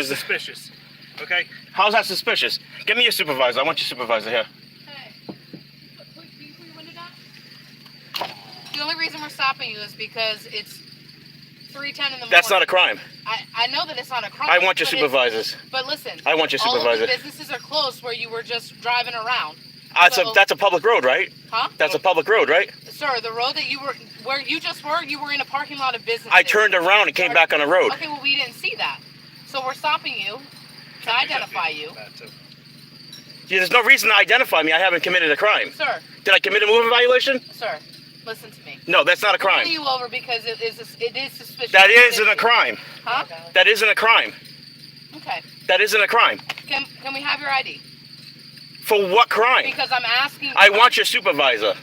is suspicious. Okay. How's that suspicious? Give me your supervisor. I want your supervisor here. Hey, can you put your window down? The only reason we're stopping you is because it's 3:10 in the morning. That's not a crime. I know that it's not a crime. I want your supervisors. But listen. I want your supervisor. All of the businesses are closed where you were just driving around. That's a public road, right? Huh? That's a public road, right? Sir, the road that where you just were, you were in a parking lot of businesses. I turned around and came back on the road. Okay, well, we didn't see that. So we're stopping you to identify you. Yeah, there's no reason to identify me. I haven't committed a crime. Sir. Did I commit a moving violation? Sir, listen to me. No, that's not a crime. I'm pulling you over because it is suspicious. That isn't a crime. Huh? That isn't a crime. Okay. That isn't a crime. Can we have your ID? For what crime? Because I'm asking. I want your supervisor.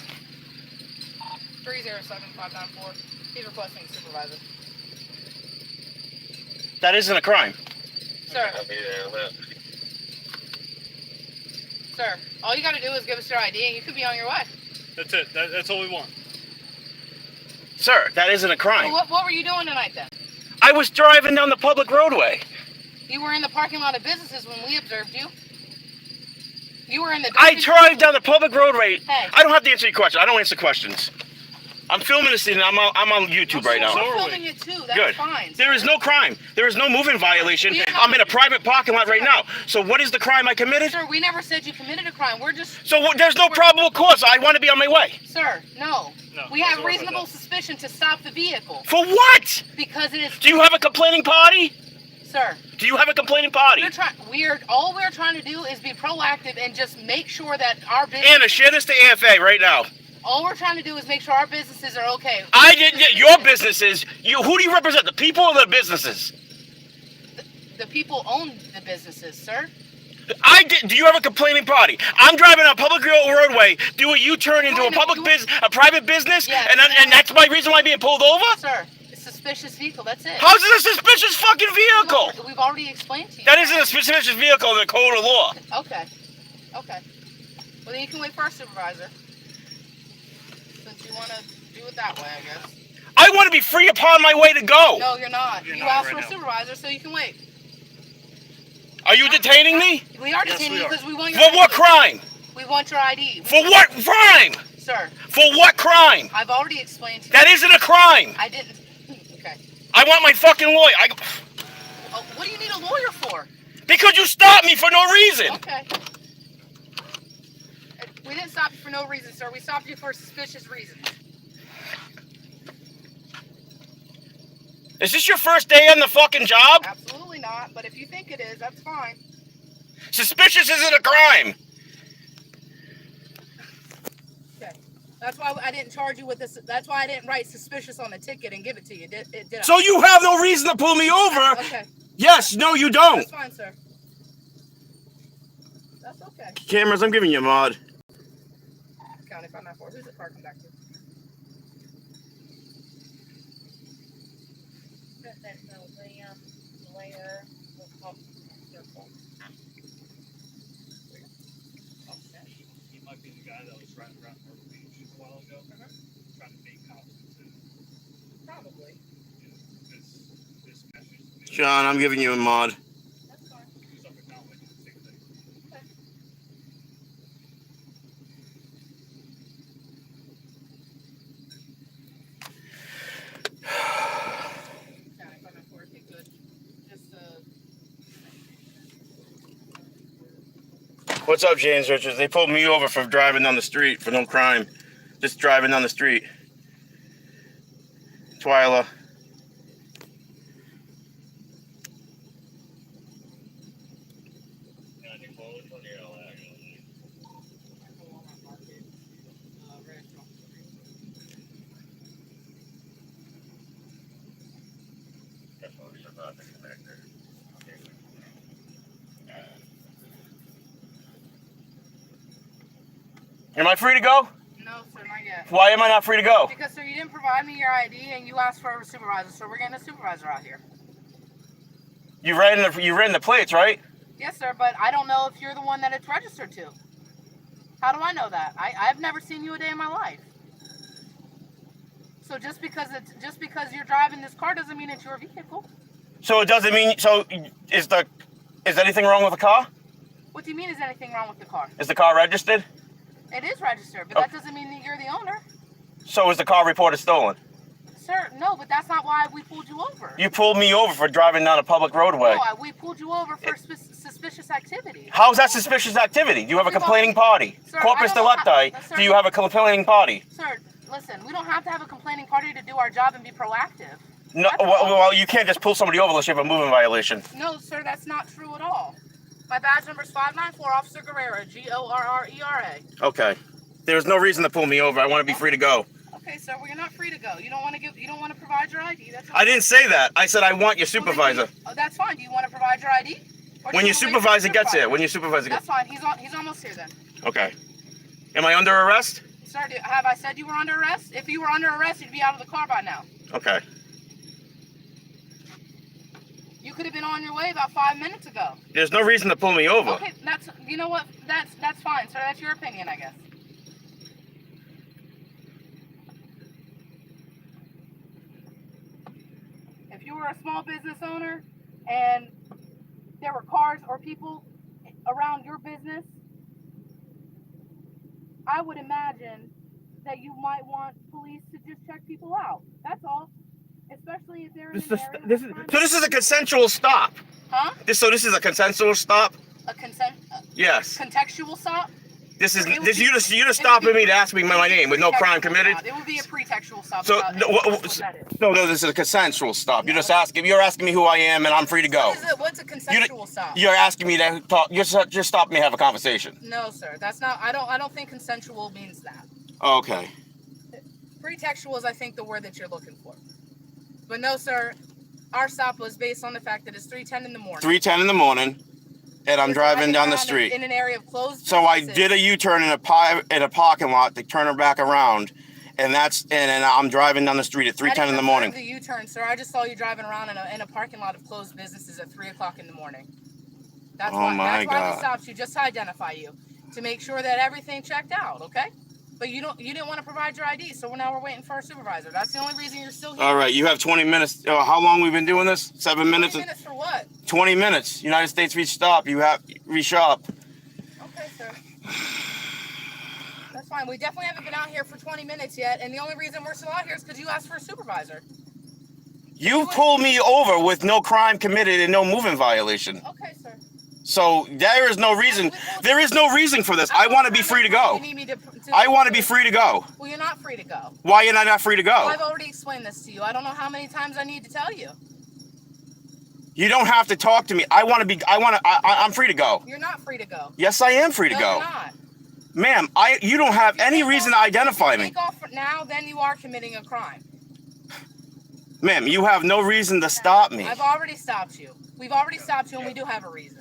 307594. He's requesting supervisor. That isn't a crime. Sir. Sir, all you got to do is give us your ID and you could be on your way. That's it. That's all we want. Sir, that isn't a crime. Well, what were you doing tonight then? I was driving down the public roadway. You were in the parking lot of businesses when we observed you. You were in the... I drive down the public roadway. Hey. I don't have to answer your question. I don't answer questions. I'm filming this thing. I'm on YouTube right now. I'm filming it too. That's Good. fine. There is no crime. There is no moving violation. I'm in a private parking lot right now. So what is the crime I committed? Sir, we never said you committed a crime. We're just... So there's no probable cause. I want to be on my way. Sir, no. We have reasonable suspicion to stop the vehicle. For what? Because it is... Do you have a complaining party? Sir. Do you have a complaining party? All we're trying to do is be proactive and just make sure that our business... Anna, share this to AFA right now. All we're trying to do is make sure our businesses are okay. I didn't. Your businesses. Who do you represent? The people or the businesses? The people own the businesses, sir. I did. Do you have a complaining party? I'm driving on a public roadway. Do a U-turn into a private business, yes, and that's my reason why I'm being pulled over? Sir, it's a suspicious vehicle. That's it. How's it a suspicious fucking vehicle? We've already explained to you. That isn't a suspicious vehicle in the code of law. Okay. Okay. Well, then you can wait for our supervisor. Since you want to do it that way, I guess. I want to be free upon my way to go. No, you're not. You asked for a supervisor, so you can wait. Are you detaining me? We are detaining you because we want your For what crime? We want your ID. For what crime? Sir. For what crime? I've already explained to you. That isn't a crime. I didn't. Okay. I want my fucking lawyer. Oh, what do you need a lawyer for? Because you stopped me for no reason. Okay. We didn't stop you for no reason, sir. We stopped you for suspicious reasons. Is this your first day on the fucking job? Absolutely not, but if you think it is, that's fine. Suspicious isn't a crime. Okay. That's why I didn't charge you with this. That's why I didn't write suspicious on the ticket and give it to you. Did I? So you have no reason to pull me over? Okay. Yes, no, you don't. That's fine, sir. That's okay. Cameras, I'm giving you a mod. County 594. Who's it parking back to? He might be the guy that was riding around Myrtle Beach a while ago, trying to make cops too. Probably. This message. John, I'm giving you a mod. That's fine. What's up, James Richards? They pulled me over for driving down the street for no crime. Just driving down the street. Twyla. Am I free to go? No, sir, not yet. Why am I not free to go? Because, sir, you didn't provide me your ID and you asked for a supervisor, so we're getting a supervisor out here. You ran the plates, right? Yes, sir, but I don't know if you're the one that it's registered to. How do I know that? I've never seen you a day in my life. So just because you're driving this car doesn't mean it's your vehicle. So it doesn't mean. So is anything wrong with the car? What do you mean? Is anything wrong with the car? Is the car registered? It is registered, but that doesn't mean that you're the owner. So is the car reported stolen? Sir, no, but that's not why we pulled you over. You pulled me over for driving down a public roadway. No, we pulled you over for suspicious activity. How's that suspicious activity? Do you have a complaining party? Sir, Corpus I don't delicti. have- sir, Do you have a complaining party? Sir, listen, we don't have to have a complaining party to do our job and be proactive. No. That's all. Well, you can't just pull somebody over unless you have a moving violation. No, sir, that's not true at all. My badge number is 594 Officer Guerrera, Gorrera. Okay. There's no reason to pull me over. I want to be free to go. Okay, sir, well, you're not free to go. You don't want to provide your ID. That's I didn't say that. I said I want your supervisor. Oh, that's fine. Do you want to provide your ID? Or do When you your wanna wait for supervisor the gets here. supervisor? When your supervisor That's gets. fine. He's almost here then. Okay. Am I under arrest? Sir, have I said you were under arrest? If you were under arrest, you'd be out of the car by now. Okay. You could have been on your way about 5 minutes ago. There's no reason to pull me over. Okay, you know what? That's fine, sir. That's your opinion, I guess. If you were a small business owner and there were cars or people around your business, I would imagine that you might want police to just check people out. That's all. Especially if they're in an area with crime. So this is a consensual stop. Huh? This is a consensual stop. A Yes. contextual stop? You just stopping me to ask me my name with no crime committed. It would be a pretextual stop. So No, no, this is a consensual stop. You're asking me who I am and I'm free to go. What's a consensual stop? You're asking me to talk. Just stop me and have a conversation. No, sir. That's not. I don't think consensual means that. Okay. Pretextual is, I think, the word that you're looking for. But no, sir. Our stop was based on the fact that it's 3:10 in the morning. 3:10 in the morning, and I'm driving down the street. In an area of closed So I businesses. did a U-turn in a parking lot to turn her back around, and I'm driving down the street at 3:10 in the morning. The U-turn, sir. I just saw you driving around in a parking lot of closed businesses at 3 o'clock in the morning. That's Oh why. my That's why God. we stopped you, just to identify you, to make sure that everything checked out. Okay. But you didn't want to provide your ID, so now we're waiting for our supervisor. That's the only reason you're still here. All right, you have 20 minutes. How long we been doing this? 7 minutes. 20 minutes for what? 20 minutes. United States restop. You have reshop. Okay, sir. That's fine. We definitely haven't been out here for 20 minutes yet, and the only reason we're still out here is because you asked for a supervisor. You pulled me over with no crime committed and no moving violation. Okay, sir. So there is no reason. There is no reason for this. I want to be free to go. You need me to I want to be free to go. Well, you're not free to go. Why am I not free to Well, go? I've already explained this to you. I don't know how many times I need to tell you. You don't have to talk to me. I'm free to go. You're not free to go. Yes, I am free to No, go. you're not. Ma'am, you don't have any reason to identify If you me. take off now, then you are committing a crime. Ma'am, you have no reason to stop me. I've already stopped you. We've already stopped you, and we do have a reason.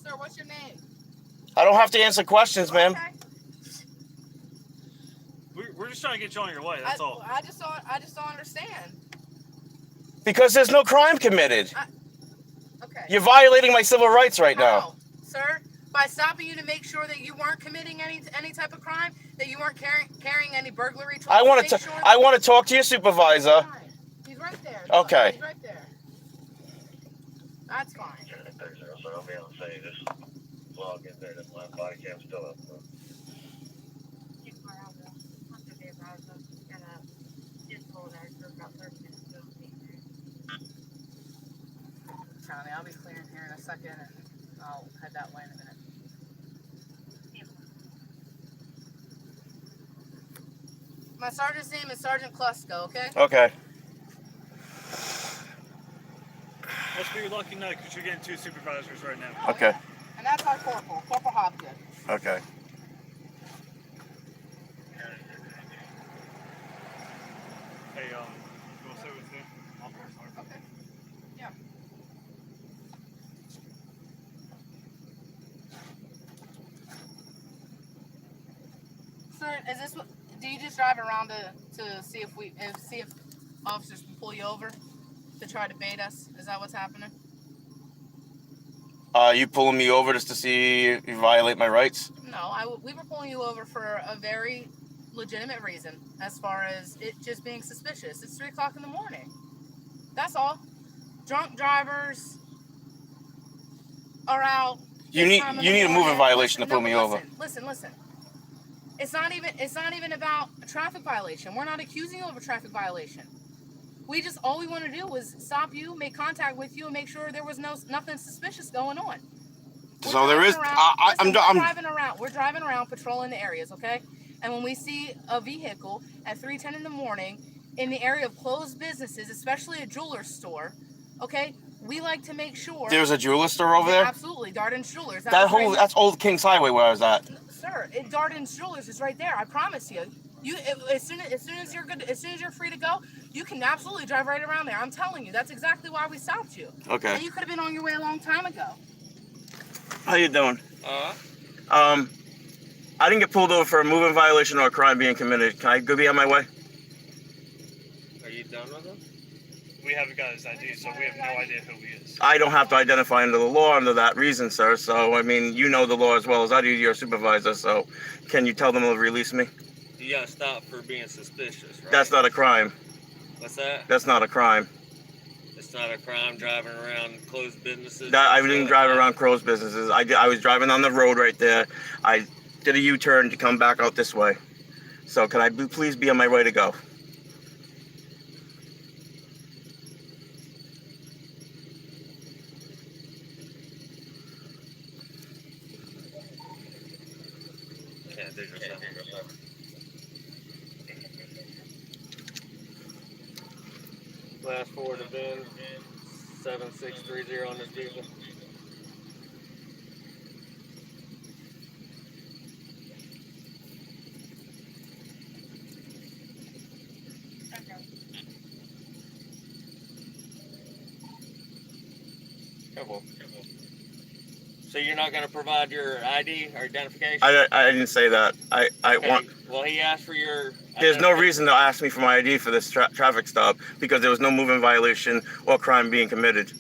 Sir, what's your name? I don't have to answer questions, ma'am. Okay. We're just trying to get you on your way. That's all. I just don't understand. Because there's no crime committed. Okay. You're violating my civil rights right now. How? Sir, by stopping you to make sure that you weren't committing any type of crime, that you weren't carrying any burglary. I want to talk to your supervisor. He's right there. Okay. He's right there. That's fine. So I'll be able to say just log in there. My body cam's still up. So. County, I'll be clearing here in a second, and I'll head that way in a minute. My sergeant's name is Sergeant Klusko, okay? Okay. Must be your lucky night because you're getting 2 supervisors right now. Okay. And that's our corporal, Corporal Hopgood. Okay. Hey, you want to say what's there? Okay. Yeah. Sir, is this what? Do you just drive around to see if officers can pull you over to try to bait us? Is that what's happening? You pulling me over just to see if you violate my rights? No, we were pulling you over for a very legitimate reason, as far as it just being suspicious. It's 3 o'clock in the morning. That's all. Drunk drivers are out. You need a moving violation to pull me over. Listen. It's not even about a traffic violation. We're not accusing you of a traffic violation. All we want to do was stop you, make contact with you, and make sure there was nothing suspicious going on. So there is. We're driving around patrolling the areas, okay? And when we see a vehicle at 3:10 in the morning in the area of closed businesses, especially a jeweler store, okay, we like to make sure. There's a jeweler store over there? Absolutely, Darden's Jewelers. That's Old Kings Highway where I was at. Sir, Darden's Jewelers is right there. I promise you. As soon as you're free to go, you can absolutely drive right around there. I'm telling you, that's exactly why we stopped you. Okay. And you could have been on your way a long time ago. How you doing? I didn't get pulled over for a moving violation or a crime being committed. Can I go be on my way? Are you done with him? We haven't got his ID, so we have no idea who he is. I don't have to identify under the law under that reason, sir. So, I mean, you know the law as well as I do. You're a supervisor, so can you tell them to release me? You got stopped for being suspicious, right? That's not a crime. What's that? That's not a crime. It's not a crime driving around closed businesses? I didn't drive around closed businesses. I was driving on the road right there. I did a U-turn to come back out this way. So can I please be on my way to go? Can't do yourself. Last four to VIN 7630 on this vehicle. Careful. So you're not going to provide your ID or identification? I didn't say that. I Okay. want. Well, he asked for your. There's no reason to ask me for my ID for this traffic stop because there was no moving violation or crime being committed.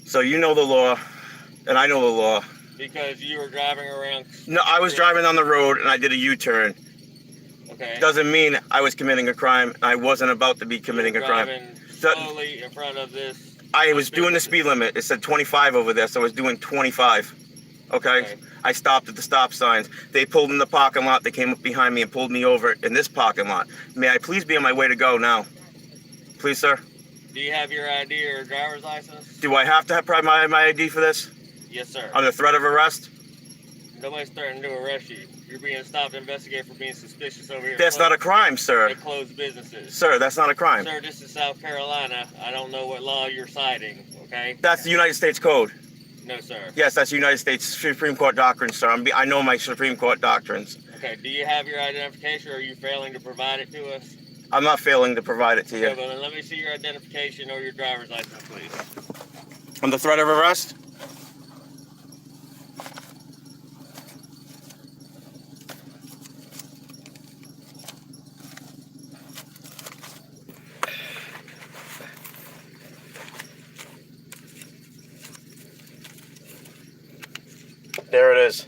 So you know the law, and I know the law. Because you were driving around. No, I was driving on the road and I did a U-turn. Okay. Doesn't mean I was committing a crime. I wasn't about to be committing a crime. Driving slowly in front of this. I was doing the speed limit. It said 25 over there, so I was doing 25. Okay? I stopped at the stop signs. They pulled in the parking lot. They came up behind me and pulled me over in this parking lot. May I please be on my way to go now? Please, sir? Do you have your ID or driver's license? Do I have to have my ID for this? Yes, sir. Under threat of arrest? Nobody's threatening to arrest you. You're being stopped and investigated for being suspicious over here. That's not a crime, sir. They closed businesses. Sir, that's not a crime. Sir, this is South Carolina. I don't know what law you're citing, okay? That's the United States Code. No, sir. Yes, that's the United States Supreme Court doctrine, sir. I know my Supreme Court doctrines. Okay, do you have your identification or are you failing to provide it to us? I'm not failing to provide it to you. Okay, well then let me see your identification or your driver's license, please. Under threat of arrest? There it is.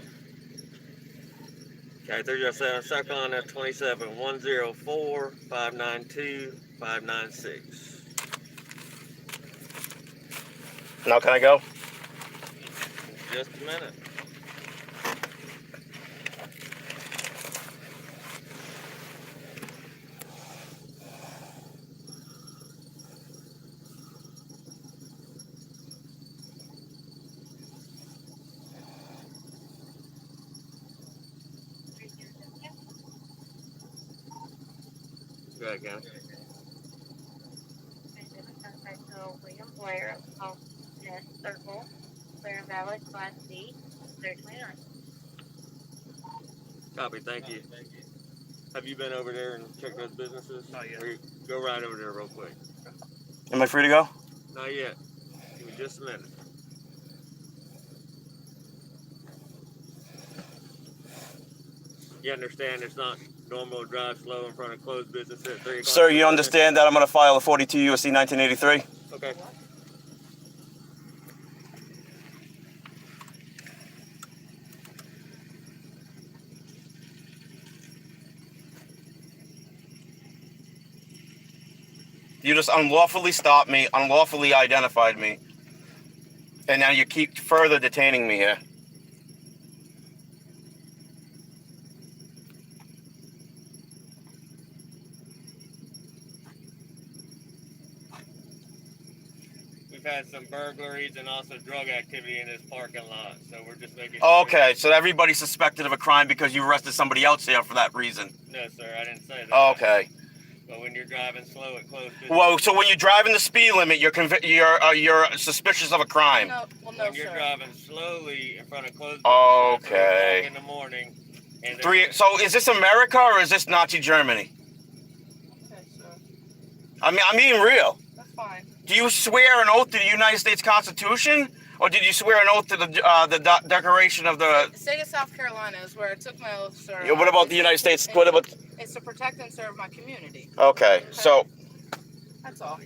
Okay, 307, stuck on at 27 104 592 596. Now can I go? Just a minute. Go ahead, Ken. William Blair, Nest Circle, Clear and Valid, Class C, 029. Copy, thank you. Have you been over there and checked those businesses? Not yet. Or go right over there real quick. Am I free to go? Not yet. Give me just a minute. You understand it's not normal to drive slow in front of closed businesses at 3 o'clock? Sir, you understand that I'm going to file a 42 U.S.C. 1983? Okay. You just unlawfully stopped me, unlawfully identified me, and now you keep further detaining me here. We've had some burglaries and also drug activity in this parking lot, so we're just making sure. Okay, so everybody's suspected of a crime because you arrested somebody else here for that reason. No, sir, I didn't say that. Okay. But when you're driving slow at closed businesses. Well, so when you're driving the speed limit, you're suspicious of a crime. No, well, no, when you're sir. driving slowly in front of closed businesses. Okay. 3 o'clock in the morning. And So is this America or is this Nazi Germany? Okay, sir. I'm being real. That's fine. Do you swear an oath to the United States Constitution, or did you swear an oath to the Declaration of the? The state of South Carolina is where I took my oath, sir. Yeah, what about the United States? What about? It's to protect and serve my community. Okay, so That's all.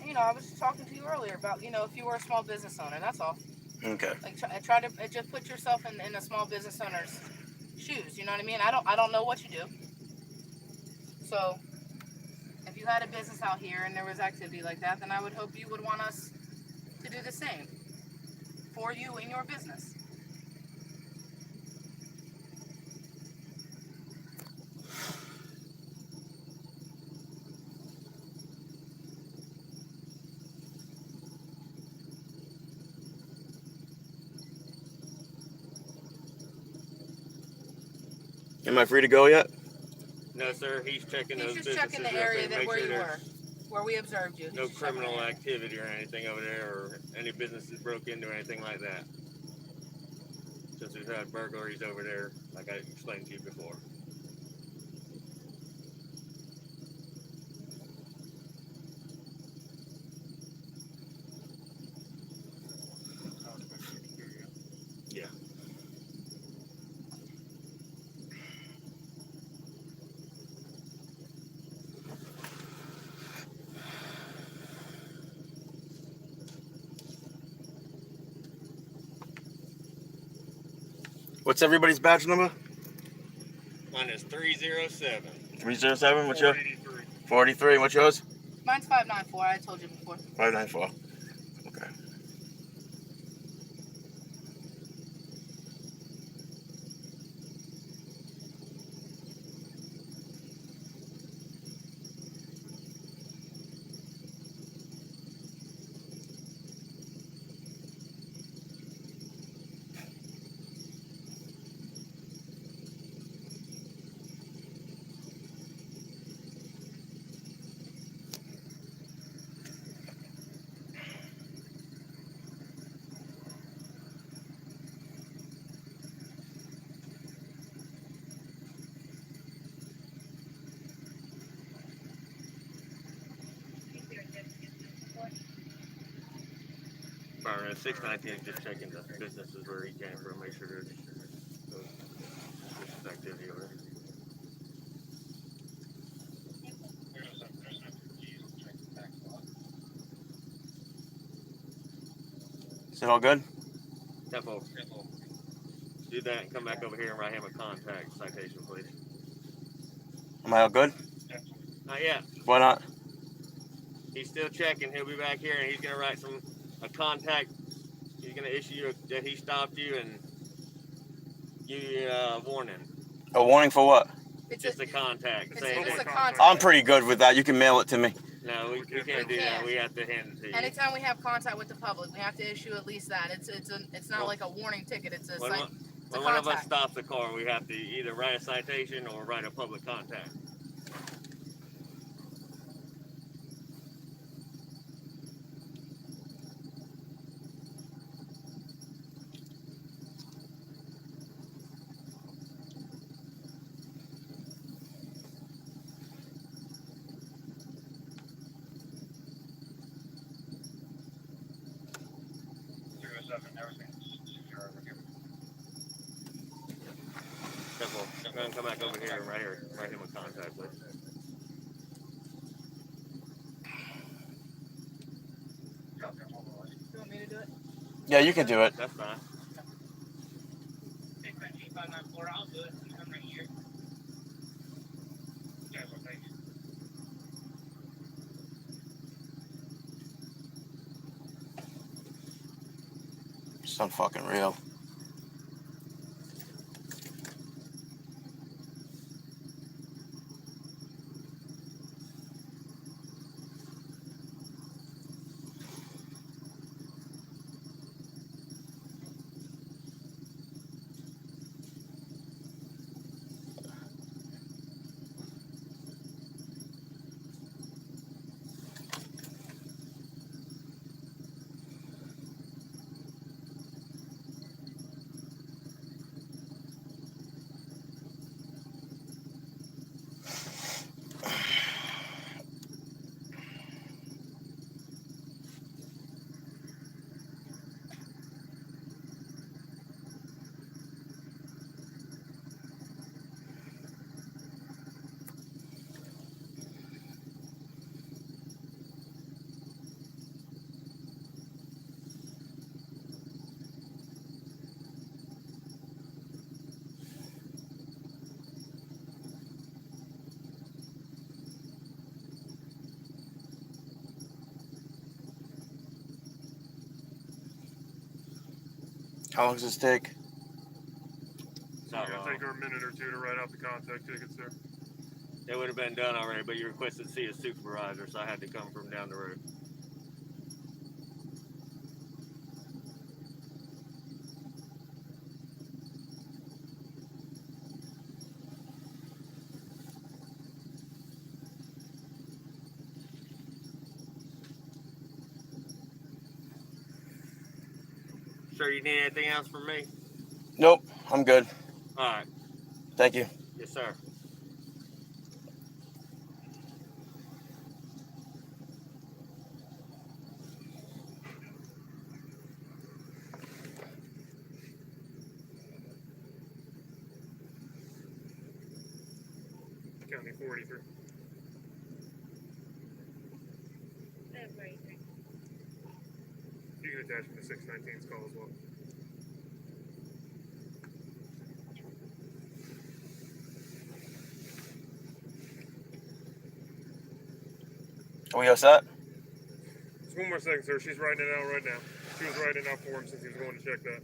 You know, I was just talking to you earlier about, you know, if you were a small business owner, that's all. okay. Like, try to just put yourself in a small business owner's shoes. You know what I mean? I don't know what you do. So, if you had a business out here and there was activity like that, then I would hope you would want us to do the same for you in your business. Am I free to go yet? No, sir, he's checking He's those just businesses. checking the real area quick, that make where sure you were, there's where we observed you. He's no just checking criminal the area. activity or anything over there, or any businesses broke into or anything like that. Since we've had burglaries over there, like I explained to you before. Yeah. What's everybody's badge number? Mine is 307. 307. What's yours? 483. 43. What's yours? Mine's 594. I told you before. 594. Okay. Byron, 619 is just checking the businesses where he came from, make sure there's activity over there. Is it all good? Tempo. Do that and come back over here and write him a contact citation, please. Am I all good? Not yet. Why not? He's still checking. He'll be back here and he's gonna write a contact. He's gonna issue you that he stopped you and give you a warning. A warning for what? It's Just a contact. it's Saying just a that, contact. I'm pretty good with that. You can mail it to me. no, we can't do that. We have to hand it to you. Anytime we have contact with the public, we have to issue at least that. It's not like a warning ticket. It's a When site. one- It's a when one of us contact. stops the car, we have to either write a citation or write a public contact. Simple. I'm gonna come back over here and write him a contact with. You want me to do it? Yeah, you can do it. That's fine. I'll do it. I'm right here. It's not fucking real. How long does this take? It's gonna take her a minute or two to write out the contact tickets there. It would have been done already, but you requested to see a supervisor, so I had to come from down the road. Sure, you need anything else from me? Nope, I'm good. All right. Thank you. Yes, sir. County 43. You can attach me to 619's call as well. Are we all set? Just one more second, sir. She's writing it out right now. She was writing it out for him since he was going to check that.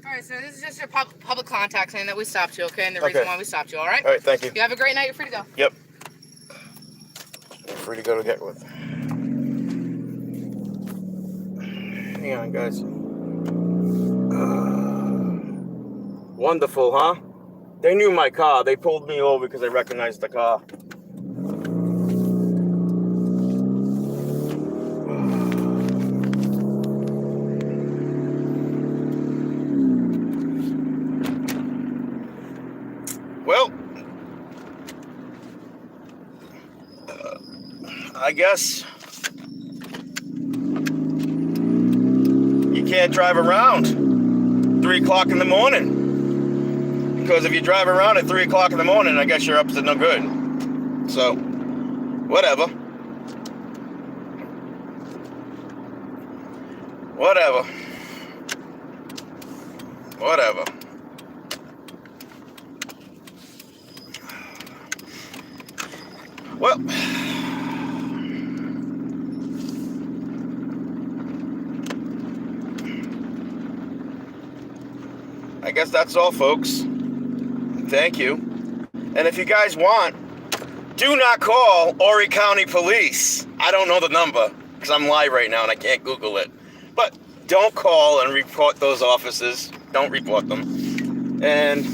All right, so this is just your public contact saying that we stopped you, okay? And the reason Okay. why we stopped you, all right? All right, thank you. You have a great night. You're free to go. Yep. You're free to go to get with. Hang on, guys. Wonderful, huh? They knew my car. They pulled me over because they recognized the car. I guess you can't drive around 3 o'clock in the morning. Because if you drive around at 3 o'clock in the morning, I guess you're up to no good. So, whatever. Whatever. Well, I guess that's all, folks. Thank you. And if you guys want, do not call Horry County Police. I don't know the number because I'm live right now and I can't Google it. But don't call and report those officers. Don't report them. And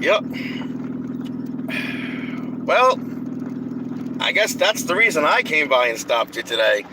yep. Well, I guess that's the reason I came by and stopped you today.